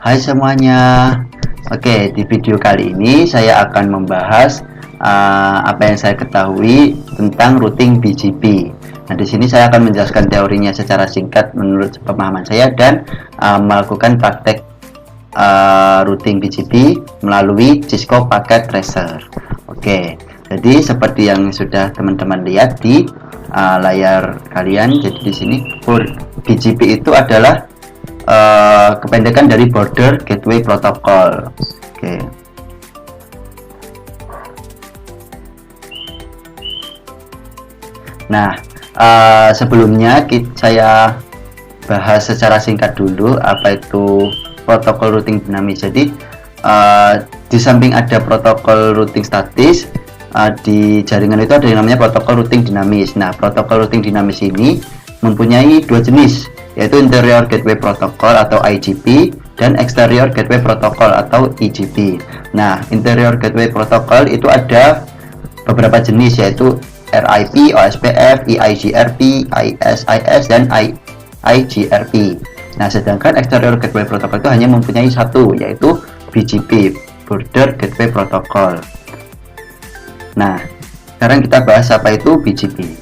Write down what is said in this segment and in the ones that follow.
Hai semuanya. Oke, di video kali ini saya akan membahas apa yang saya ketahui tentang routing BGP. Nah, di sini saya akan menjelaskan teorinya secara singkat menurut pemahaman saya dan melakukan praktek routing BGP melalui Cisco Packet Tracer. Oke, jadi seperti yang sudah teman-teman lihat di layar kalian, jadi di sini BGP itu adalah kependekan dari Border Gateway Protocol. Oke. Nah, sebelumnya saya bahas secara singkat dulu apa itu protokol routing dinamis. Jadi di samping ada protokol routing statis, di jaringan itu ada yang namanya protokol routing dinamis. Nah, protokol routing dinamis ini mempunyai dua jenis, yaitu Interior Gateway Protocol atau IGP dan Exterior Gateway Protocol atau EGP. Nah, Interior Gateway Protocol itu ada beberapa jenis, yaitu RIP, OSPF, EIGRP, ISIS, dan IGRP. Nah, sedangkan Exterior Gateway Protocol itu hanya mempunyai satu, yaitu BGP, Border Gateway Protocol. Nah, sekarang kita bahas apa itu BGP.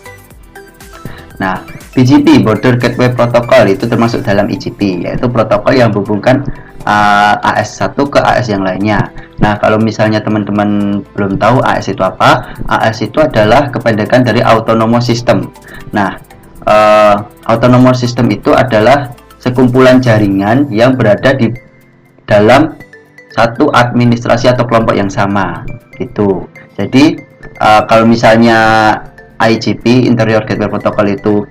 Nah, BGP, Border Gateway Protocol, itu termasuk dalam EGP, yaitu protokol yang menghubungkan AS1 ke AS yang lainnya. Nah, kalau misalnya teman-teman belum tahu AS itu apa, AS itu adalah kependekan dari Autonomous System. Nah, Autonomous System itu adalah sekumpulan jaringan yang berada di dalam satu administrasi atau kelompok yang sama, gitu. Jadi, kalau misalnya IGP, Interior Gateway Protocol, itu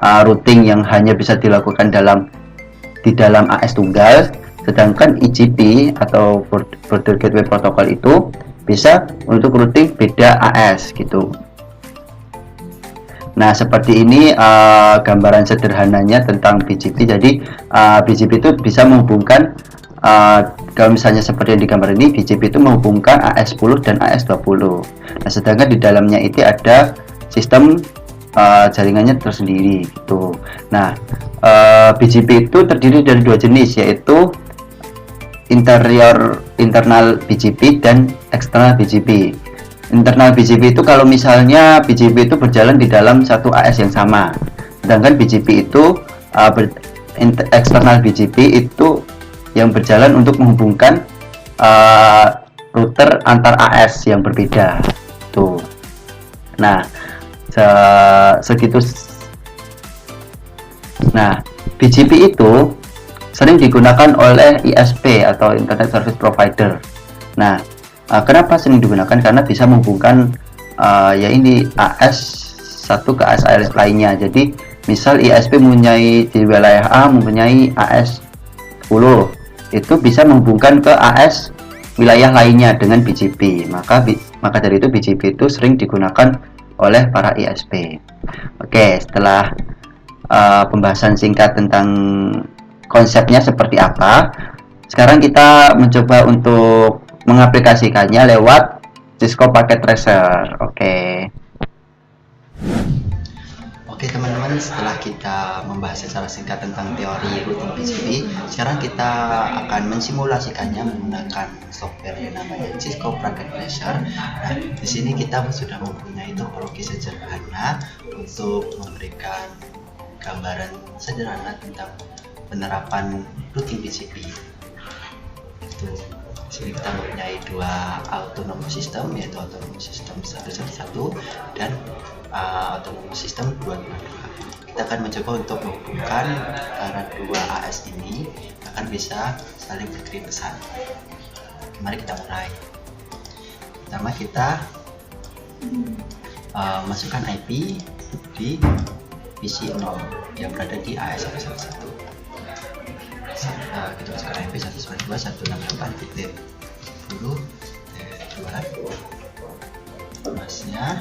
routing yang hanya bisa dilakukan di dalam AS tunggal, sedangkan EGP atau Border Gateway Protocol itu bisa untuk routing beda AS, gitu. Nah, seperti ini gambaran sederhananya tentang BGP. Jadi BGP itu bisa menghubungkan, kalau misalnya seperti yang digambar ini, BGP itu menghubungkan AS10 dan AS20. Nah, sedangkan di dalamnya itu ada sistem jaringannya tersendiri, gitu. Nah, BGP itu terdiri dari dua jenis, yaitu internal BGP dan external BGP. Internal BGP itu kalau misalnya BGP itu berjalan di dalam satu AS yang sama, sedangkan BGP itu external BGP itu yang berjalan untuk menghubungkan router antar AS yang berbeda, tuh. Nah, segitu. Nah, BGP itu sering digunakan oleh ISP atau Internet Service Provider. Nah, kenapa sering digunakan? Karena bisa menghubungkan ya ini AS satu ke AS lainnya. Jadi, misal ISP mempunyai di wilayah A mempunyai AS 10, itu bisa menghubungkan ke AS wilayah lainnya dengan BGP. Maka dari itu BGP itu sering digunakan oleh para ISP. Oke, setelah pembahasan singkat tentang konsepnya seperti apa, sekarang kita mencoba untuk mengaplikasikannya lewat Cisco Packet Tracer. Oke teman-teman, setelah kita membahas secara singkat tentang teori routing BGP, sekarang kita akan mensimulasikannya menggunakan software yang namanya Cisco Packet Tracer. Nah, di sini kita sudah mempunyai topologi sederhana untuk memberikan gambaran sederhana tentang penerapan routing BGP. Di sini kita mempunyai dua autonomous system, yaitu autonomous system 111 dan autonomous system 222. Kita akan mencoba untuk menghubungkan antara dua AS ini akan bisa saling berkirim pesan. Mari kita mulai. Pertama kita masukkan IP di PC 0 yang berada di AS 111. Kita masukkan IP 192.168.10.2. masnya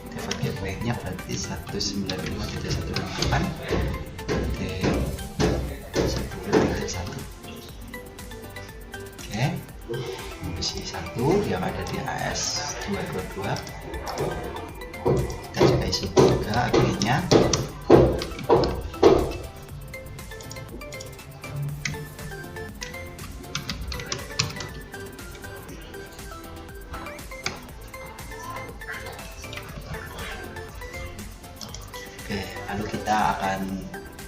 default gateway-nya berarti 195.168.10.1. Oke, PC 1 yang ada di AS 222 kita juga isi juga akhirnya. Oke, lalu kita akan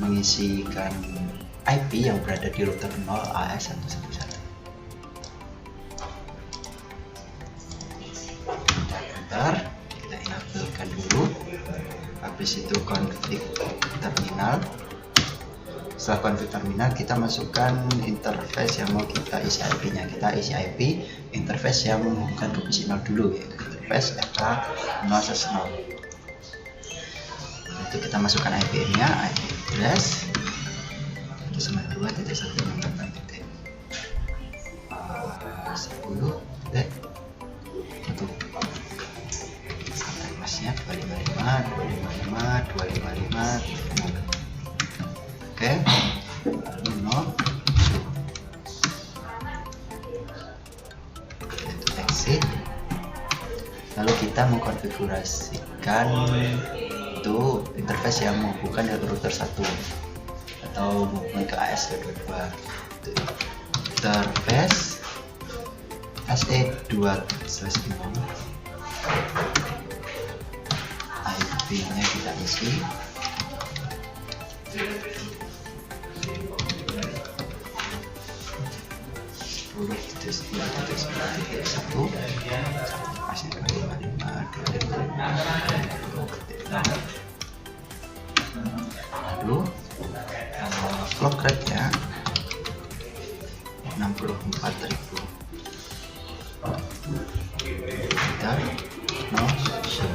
mengisikan IP yang berada di router 0 AS111. Kita enter, kita enablekan dulu. Habis itu config terminal. Setelah config terminal, kita masukkan interface yang mau kita isi IP-nya. Kita isi IP interface yang menghubungkan ke PC 0 dulu, yaitu interface FK010. Itu kita masukkan IP-nya, IP address 192.168.10.1 sampai masnya 255.255.255. Oke, lalu itu exit. Lalu kita mengkonfigurasikan itu interface yang menghubungkan dari router 1 atau menghubungkan ke AS222. Interface SE2/0, IP-nya kita isi 10.10.10.1 masih 255.255. Lalu clock rate-nya 64.000. Enter, no show.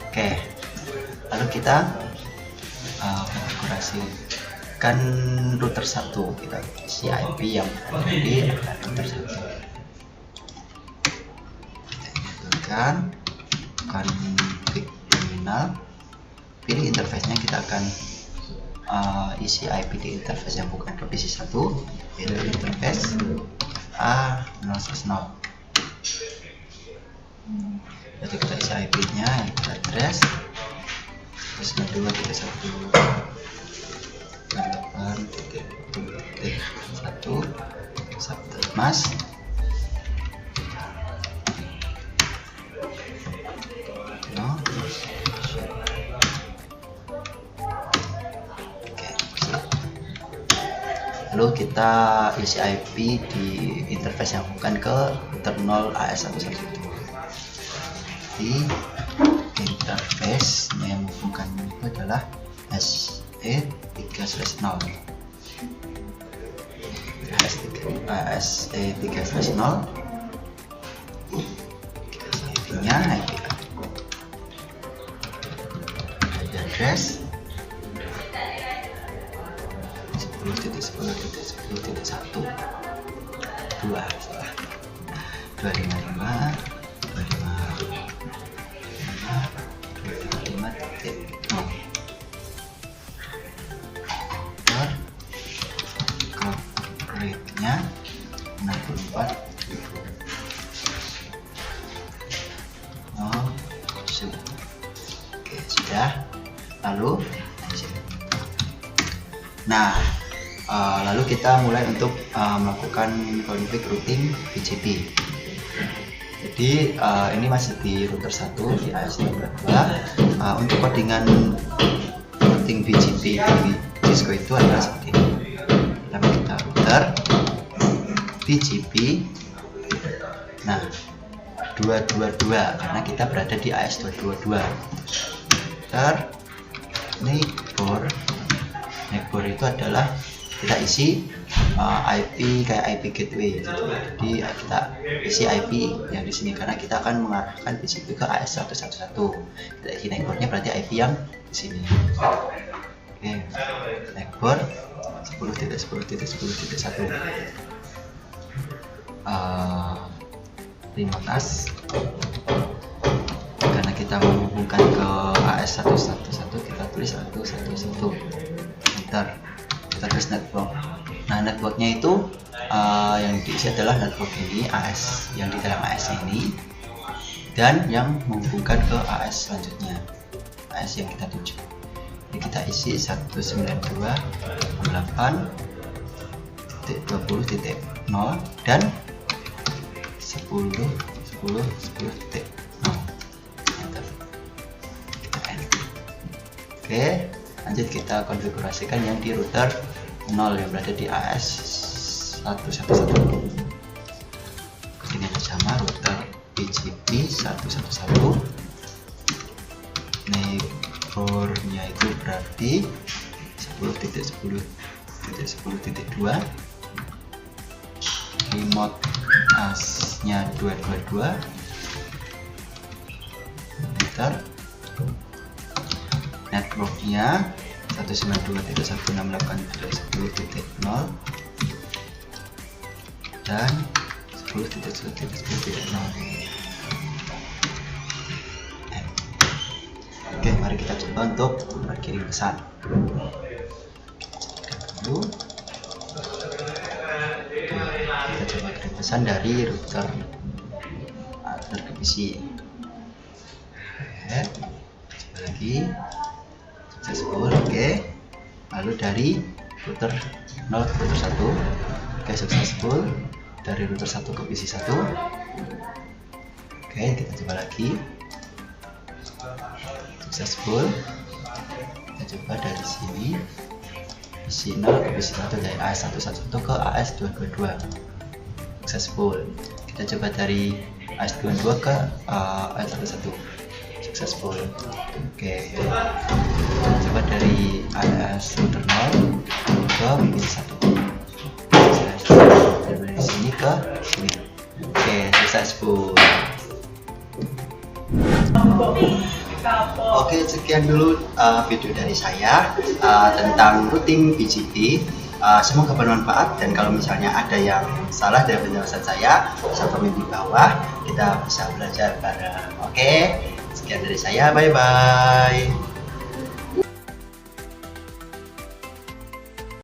Oke, lalu kita konfigurasikan router 1. Kita isi IP yang ada di router 1. Kita nyatakan config terminal, pilih interface-nya. Kita akan isi IP di interface yang bukan ke PC 1, yaitu interface A010. Jadi kita isi IP-nya, address 192.168.1 mas. No. Oke. Lalu kita isi IP di interface yang bukan ke router 0 AS111. Di interface yang menghubungkan itu adalah SE3/0. SE3/0. IP-nya IP address 10.10.10.1 rate-nya 64. Oke, sudah. Lalu lalu kita mulai untuk melakukan config routing BGP. Jadi ini masih di router 1 di AS222. Untuk codingan routing BGP di Cisco itu adalah seperti ini. Pertama kita router BGP 222 karena kita berada di AS222. Router neighbor itu adalah kita isi IP kayak IP gateway. Jadi kita isi IP yang di sini karena kita akan mengarahkan BGP ke AS111. Kita isi neighbornya berarti IP yang di sini. Oke, neighbor 10.10.10.1. Remote NAS karena kita menghubungkan ke AS111, kita tulis 111. Enter. Kita tulis network. Nah, networknya itu yang diisi adalah network ini, AS yang di dalam AS ini, dan yang menghubungkan ke AS selanjutnya, AS yang kita tuju. Jadi kita isi 192.8.20.0 dan 10.10.10. 10 titik 0. Enter. Kita enter. Oke, lanjut kita konfigurasikan yang di router 0 yang berada di AS 111. Ini sama router BGP 111. Neighbornya itu berarti 10.10.10.2, remote AS-nya 222, enter. Networknya 192.168.10.0 dan 10.10.10.0. Oke, mari kita coba untuk berkirim pesan. Dulu. Kita coba kirim pesan dari router ke PC. Oke, coba lagi. Successful. Oke. Lalu dari router 0 ke router 1. Oke, successful. Dari router 1 ke PC 1. Oke, kita coba lagi. Successful. Kita coba dari sini PC 0 ke PC 1, dari AS111 ke AS222. Successful. Kita coba dari AS22 ke AS11. Successful. Oke. Coba dari AS router 0 ke PC 1. Dari sini ke sini. Oke, successful. Oke, sekian dulu video dari saya tentang routing BGP. Semoga bermanfaat, dan kalau misalnya ada yang salah dari penjelasan saya, bisa komen di bawah, kita bisa belajar bareng. Oke, sekian dari saya, bye bye.